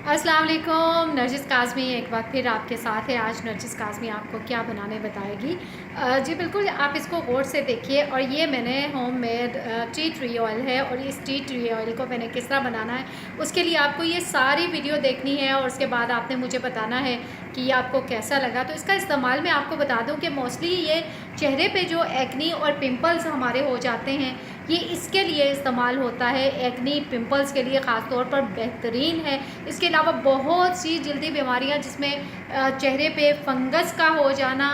अस्सलाम वालेकुम। नरजिस काज़मी एक बार फिर आपके साथ है। आज नरजिस काज़मी आपको क्या बनाने बताएगी। जी बिल्कुल, आप इसको गौर से देखिए। और ये मैंने होममेड टी ट्री ऑयल है, और इस टी ट्री ऑयल को मैंने किस तरह बनाना है उसके लिए आपको ये सारी वीडियो देखनी है, और उसके बाद आपने मुझे बताना है कि ये आपको कैसा लगा। तो इसका इस्तेमाल मैं आपको बता दूं कि मोस्टली ये चेहरे पे जो एक्नी और पिंपल्स हमारे हो जाते हैं, ये इसके लिए इस्तेमाल होता है। एक्नी पिंपल्स के लिए ख़ास तौर पर बेहतरीन है। इसके अलावा बहुत सी जल्दी बीमारियां जिसमें चेहरे पे फंगस का हो जाना,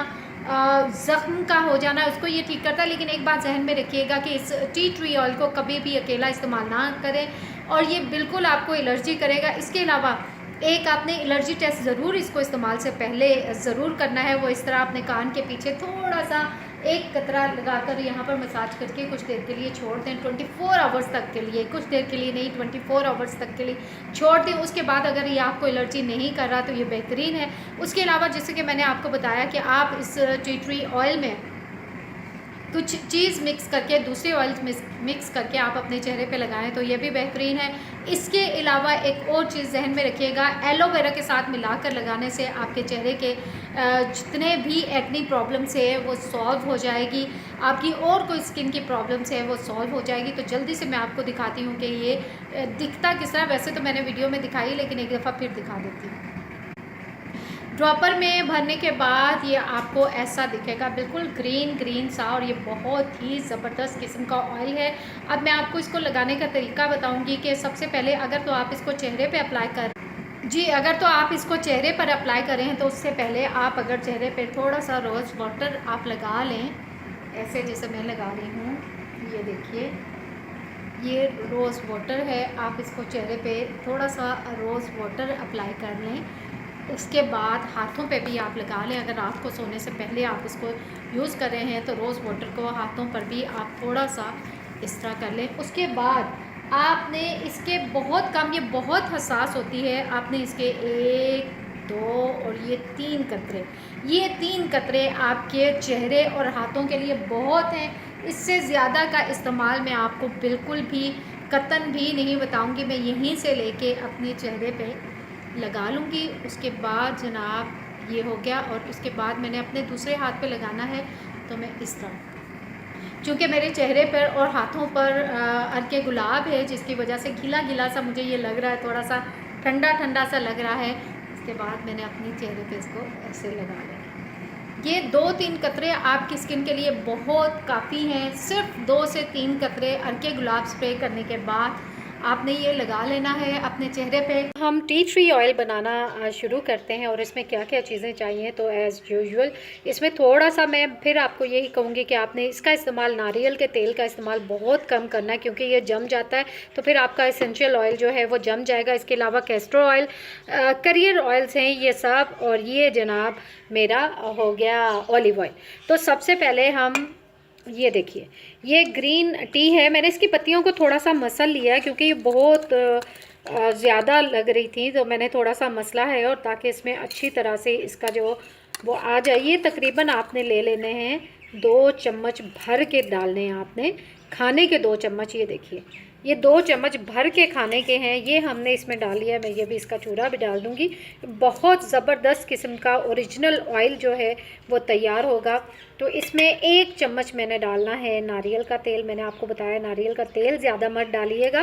ज़ख्म का हो जाना, उसको ये ठीक करता है। लेकिन एक बात जहन में रखिएगा कि इस टी ट्री ऑयल को कभी भी अकेला इस्तेमाल ना करें, और ये बिल्कुल आपको एलर्जी करेगा। इसके अलावा एक आपने एलर्जी टेस्ट ज़रूर इसको इस्तेमाल से पहले ज़रूर करना है। वो इस तरह अपने कान के पीछे थोड़ा सा एक कतरा लगाकर यहाँ पर मसाज करके कुछ देर के लिए छोड़ दें, 24 आवर्स तक के लिए। कुछ देर के लिए नहीं, 24 आवर्स तक के लिए छोड़ दें। उसके बाद अगर ये आपको एलर्जी नहीं कर रहा तो ये बेहतरीन है। उसके अलावा जैसे कि मैंने आपको बताया कि आप इस टी ट्री ऑयल में कुछ चीज़ मिक्स करके, दूसरे ऑयल मिक्स करके आप अपने चेहरे पे लगाएं तो ये भी बेहतरीन है। इसके अलावा एक और चीज़ जहन में रखिएगा, एलोवेरा के साथ मिलाकर लगाने से आपके चेहरे के जितने भी एक्नी प्रॉब्लम्स है वो सॉल्व हो जाएगी। आपकी और कोई स्किन की प्रॉब्लम्स है वो सॉल्व हो जाएगी। तो जल्दी से मैं आपको दिखाती हूँ कि ये दिखता किस तरह। वैसे तो मैंने वीडियो में दिखाई, लेकिन एक दफ़ा फिर दिखा देती हूँ। ड्रॉपर में भरने के बाद ये आपको ऐसा दिखेगा, बिल्कुल ग्रीन ग्रीन सा, और ये बहुत ही ज़बरदस्त किस्म का ऑयल है। अब मैं आपको इसको लगाने का तरीका बताऊंगी कि सबसे पहले अगर तो आप इसको चेहरे पे अप्लाई कर अगर तो आप इसको चेहरे पर अप्लाई करें तो उससे पहले आप अगर चेहरे पे थोड़ा सा रोज़ वाटर आप लगा लें, ऐसे जैसे मैं लगा रही हूँ। ये देखिए, ये रोज़ वाटर है। आप इसको चेहरे पे थोड़ा सा रोज़ वाटर अप्लाई कर लें। उसके बाद हाथों पे भी आप लगा लें। अगर रात को सोने से पहले आप इसको यूज़ कर रहे हैं तो रोज़ वाटर को हाथों पर भी आप थोड़ा सा इस तरह कर लें। उसके बाद आपने इसके बहुत कम, ये बहुत हसास होती है, आपने इसके 1, 2 और ये 3 कतरे, ये 3 कतरे आपके चेहरे और हाथों के लिए बहुत हैं। इससे ज़्यादा का इस्तेमाल मैं आपको बिल्कुल भी कतन भी नहीं बताऊंगी। मैं यहीं से लेके अपने चेहरे पे लगा लूँगी। उसके बाद जनाब ये हो गया, और उसके बाद मैंने अपने दूसरे हाथ पे लगाना है। तो मैं इस तरह, चूँकि मेरे चेहरे पर और हाथों पर अर्के गुलाब है, जिसकी वजह से गीला गीला सा मुझे ये लग रहा है, थोड़ा सा ठंडा ठंडा सा लग रहा है। उसके बाद मैंने अपनी चेहरे पे इसको ऐसे लगा लिया। ये 2-3 कतरे आपकी स्किन के लिए बहुत काफ़ी हैं। सिर्फ 2 से 3 कतरे अर्के गुलाब स्प्रे करने के बाद आपने ये लगा लेना है अपने चेहरे पे। हम टी ट्री ऑयल बनाना शुरू करते हैं, और इसमें क्या क्या चीज़ें चाहिए। तो एज़ यूजुअल इसमें थोड़ा सा मैं फिर आपको यही कहूँगी कि आपने इसका इस्तेमाल, नारियल के तेल का इस्तेमाल बहुत कम करना है, क्योंकि ये जम जाता है तो फिर आपका एसेंशियल ऑयल जो है वो जम जाएगा। इसके अलावा कैस्टर ऑयल, करियर ऑयल्स हैं ये सब, और ये जनाब मेरा हो गया ऑलिव ऑयल। तो सबसे पहले हम ये देखिए, ये ग्रीन टी है। मैंने इसकी पत्तियों को थोड़ा सा मसल लिया है, क्योंकि ये बहुत ज़्यादा लग रही थी, तो मैंने थोड़ा सा मसला है, और ताकि इसमें अच्छी तरह से इसका जो वो आ जाए। ये तकरीबन आपने ले लेने हैं 2 चम्मच भर के डालने हैं आपने, खाने के 2 चम्मच। ये देखिए, ये 2 चम्मच भर के खाने के हैं, ये हमने इसमें डाल लिया है। मैं ये भी इसका चूरा भी डाल दूँगी। बहुत ज़बरदस्त किस्म का ओरिजिनल ऑयल जो है वो तैयार होगा। तो इसमें 1 चम्मच मैंने डालना है नारियल का तेल। मैंने आपको बताया नारियल का तेल ज़्यादा मत डालिएगा,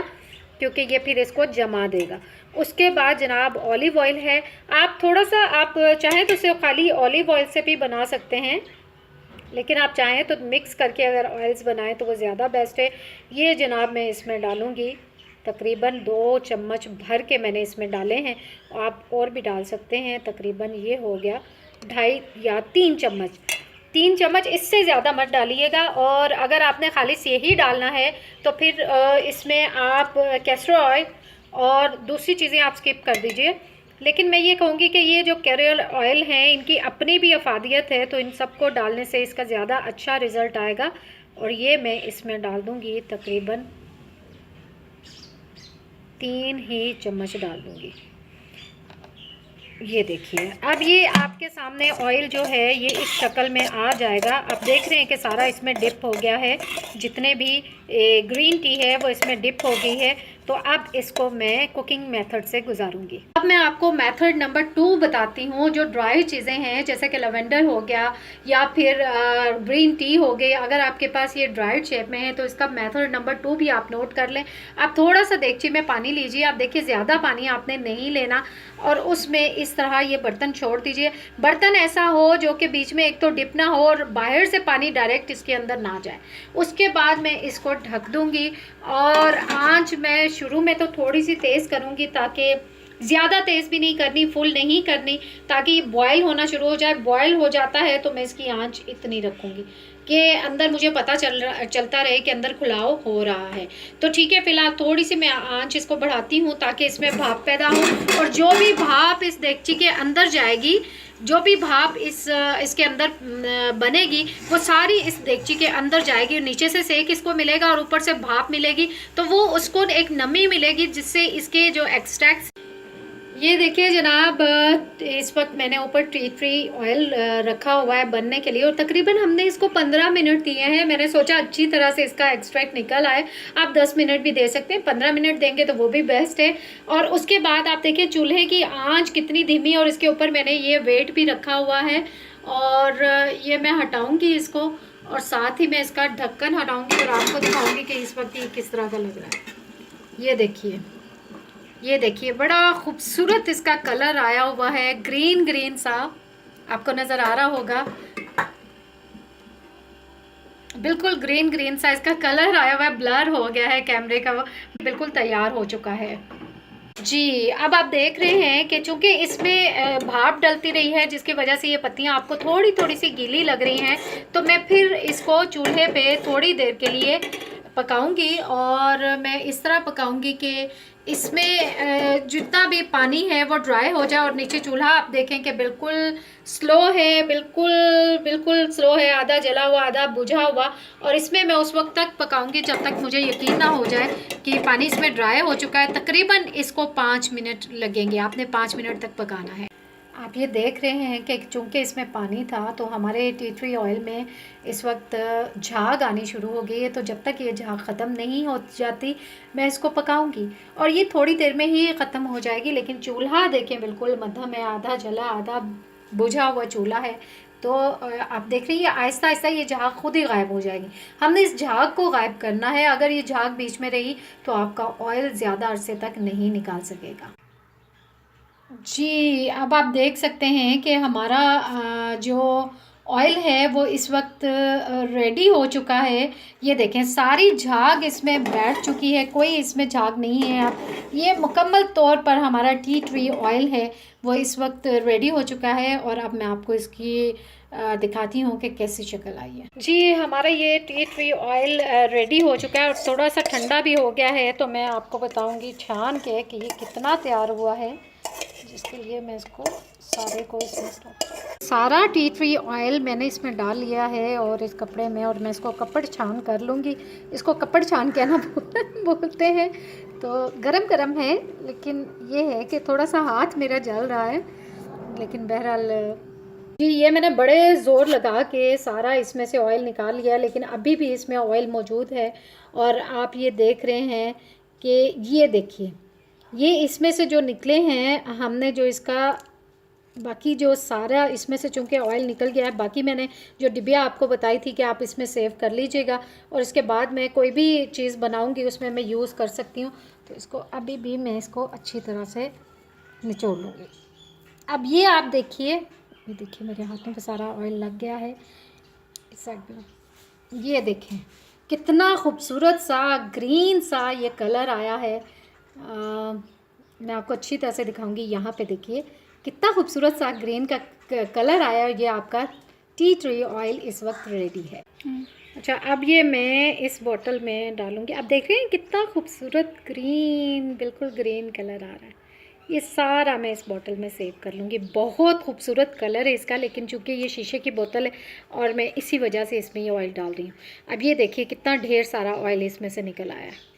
क्योंकि ये फिर इसको जमा देगा। उसके बाद जनाब ऑलिव ऑयल है। आप थोड़ा सा, आप चाहें तो सिर्फ खाली ऑलिव ऑयल से भी बना सकते हैं, लेकिन आप चाहें तो मिक्स करके अगर ऑयल्स बनाएं तो वो ज़्यादा बेस्ट है। ये जनाब मैं इसमें डालूँगी तकरीबन 2 चम्मच भर के मैंने इसमें डाले हैं। आप और भी डाल सकते हैं। तकरीबन ये हो गया 2.5 या 3 चम्मच, 3 चम्मच, इससे ज़्यादा मत डालिएगा। और अगर आपने खाली से ही डालना है तो फिर इसमें आप कैस्टर ऑयल और दूसरी चीज़ें आप स्किप कर दीजिए। लेकिन मैं ये कहूँगी कि ये जो कैरियर ऑयल हैं इनकी अपनी भी अफादियत है, तो इन सबको डालने से इसका ज़्यादा अच्छा रिज़ल्ट आएगा। और ये मैं इसमें डाल दूँगी तकरीबन 3 ही चम्मच डाल दूँगी। ये देखिए, अब ये आपके सामने ऑयल जो है ये इस शक्ल में आ जाएगा। आप देख रहे हैं कि सारा इसमें डिप हो गया है। जितने भी ग्रीन टी है वो इसमें डिप हो गई है। तो अब इसको मैं कुकिंग मेथड से गुजारूंगी। अब मैं आपको मेथड नंबर 2 बताती हूँ। जो ड्राई चीज़ें हैं जैसे कि लवेंडर हो गया या फिर ग्रीन टी हो गई, अगर आपके पास ये ड्राइड शेप में है तो इसका मेथड नंबर 2 भी आप नोट कर लें। आप थोड़ा सा देगची में पानी लीजिए। आप देखिए ज़्यादा पानी आपने नहीं लेना और उसमें इस तरह ये बर्तन छोड़ दीजिए। बर्तन ऐसा हो जो कि बीच में एक तो डिप ना हो और बाहर से पानी डायरेक्ट इसके अंदर ना जाए। उसके बाद मैं इसको ढक दूंगी और आंच मैं शुरू में तो थोड़ी सी तेज़ करूंगी, ताकि ज़्यादा तेज़ भी नहीं करनी, फुल नहीं करनी, ताकि बॉयल होना शुरू हो जाए। बॉयल हो जाता है तो मैं इसकी आंच इतनी रखूंगी कि अंदर मुझे पता चलता रहे कि अंदर खुलाव हो रहा है। तो ठीक है, फिलहाल थोड़ी सी मैं आंच इसको बढ़ाती हूँ ताकि इसमें भाप पैदा हो, और जो भी भाप इस देगची के अंदर जाएगी, जो भी भाप इसके अंदर बनेगी वो सारी इस देगची के अंदर जाएगी। नीचे से सेक इसको मिलेगा और ऊपर से भाप मिलेगी, तो वो उसको एक नमी मिलेगी जिससे इसके जो एक्सट्रैक्ट्स। ये देखिए जनाब, इस वक्त मैंने ऊपर टी ट्री ऑयल रखा हुआ है बनने के लिए और तकरीबन हमने इसको 15 मिनट दिए हैं। मैंने सोचा अच्छी तरह से इसका एक्सट्रैक्ट निकल आए। आप 10 मिनट भी दे सकते हैं, 15 मिनट देंगे तो वो भी बेस्ट है। और उसके बाद आप देखिए चूल्हे की आंच कितनी धीमी, और इसके ऊपर मैंने ये वेट भी रखा हुआ है और ये मैं हटाऊँगी इसको, और साथ ही मैं इसका ढक्कन हटाऊँगी और आपको दिखाऊँगी कि इस वक्त ये किस तरह का लग रहा है। ये देखिए बड़ा खूबसूरत इसका कलर आया हुआ है, ग्रीन ग्रीन सा, आपको नज़र आ रहा होगा, बिल्कुल ग्रीन ग्रीन सा इसका कलर आया हुआ है। ब्लर हो गया है कैमरे का, बिल्कुल तैयार हो चुका है जी। अब आप देख रहे हैं कि चूंकि इसमें भाप डलती रही है जिसकी वजह से ये पत्तियां आपको थोड़ी थोड़ी सी गीली लग रही हैं, तो मैं फिर इसको चूल्हे पे थोड़ी देर के लिए पकाऊंगी। और मैं इस तरह पकाऊंगी कि इसमें जितना भी पानी है वो ड्राई हो जाए। और नीचे चूल्हा आप देखें कि बिल्कुल स्लो है, बिल्कुल बिल्कुल स्लो है, आधा जला हुआ आधा बुझा हुआ। और इसमें मैं उस वक्त तक पकाऊंगी जब तक मुझे यकीन ना हो जाए कि पानी इसमें ड्राई हो चुका है। तकरीबन इसको 5 मिनट लगेंगे, आपने 5 मिनट तक पकाना है। आप ये देख रहे हैं कि चूंकि इसमें पानी था तो हमारे टी ट्री ऑयल में इस वक्त झाग आनी शुरू हो गई है। तो जब तक ये झाग ख़त्म नहीं हो जाती मैं इसको पकाऊंगी, और ये थोड़ी देर में ही ख़त्म हो जाएगी। लेकिन चूल्हा देखें बिल्कुल मध्यम है, आधा जला आधा बुझा हुआ चूल्हा है। तो आप देख रही हैं आहिस्ता आहिस्ता ये झाग खुद ही गायब हो जाएगी। हमने इस झाग को गायब करना है। अगर ये झाग बीच में रही तो आपका ऑयल ज़्यादा अरसे तक नहीं निकाल सकेगा जी। अब आप देख सकते हैं कि हमारा जो ऑयल है वो इस वक्त रेडी हो चुका है। ये देखें सारी झाग इसमें बैठ चुकी है, कोई इसमें झाग नहीं है। अब ये मुकम्मल तौर पर हमारा टी ट्री ऑयल है वो इस वक्त रेडी हो चुका है। और अब मैं आपको इसकी दिखाती हूँ कि कैसी शक्ल आई है जी। हमारा ये टी ट्री ऑयल रेडी हो चुका है और थोड़ा सा ठंडा भी हो गया है। तो मैं आपको बताऊँगी छान के कि ये कितना तैयार हुआ है, जिसके लिए मैं इसको सारे को इसमें सारा टी ट्री ऑयल मैंने इसमें डाल लिया है और इस कपड़े में, और मैं इसको कपड़ छान कर लूँगी। इसको कपड़ छान के ना बोलते हैं। तो गरम गरम है, लेकिन ये है कि थोड़ा सा हाथ मेरा जल रहा है, लेकिन बहरहाल जी ये मैंने बड़े ज़ोर लगा के सारा इसमें से ऑयल निकाल लिया, लेकिन अभी भी इसमें ऑयल मौजूद है। और आप ये देख रहे हैं कि ये देखिए ये इसमें से जो निकले हैं, हमने जो इसका बाकी जो सारा इसमें से चूँकि ऑयल निकल गया है, बाकी मैंने जो डिबिया आपको बताई थी कि आप इसमें सेव कर लीजिएगा और इसके बाद मैं कोई भी चीज़ बनाऊंगी उसमें मैं यूज़ कर सकती हूँ। तो इसको अभी भी मैं इसको अच्छी तरह से निचोड़ लूँगी। अब ये आप देखिए, ये देखिए मेरे हाथों पे सारा ऑयल लग गया है इस साइड पे। ये देखें कितना खूबसूरत सा ग्रीन सा ये कलर आया है। मैं आपको अच्छी तरह से दिखाऊंगी। यहाँ पे देखिए कितना खूबसूरत सा ग्रीन का कलर आया। ये आपका टी ट्री ऑयल इस वक्त रेडी है। अच्छा अब ये मैं इस बोतल में डालूंगी। आप देख रहे हैं कितना खूबसूरत ग्रीन, बिल्कुल ग्रीन कलर आ रहा है। ये सारा मैं इस बोतल में सेव कर लूँगी। बहुत खूबसूरत कलर है इसका, लेकिन चूँकि ये शीशे की बोतल है और मैं इसी वजह से इसमें ये ऑयल डाल रही हूँ। अब ये देखिए कितना ढेर सारा ऑयल इसमें से निकल आया है।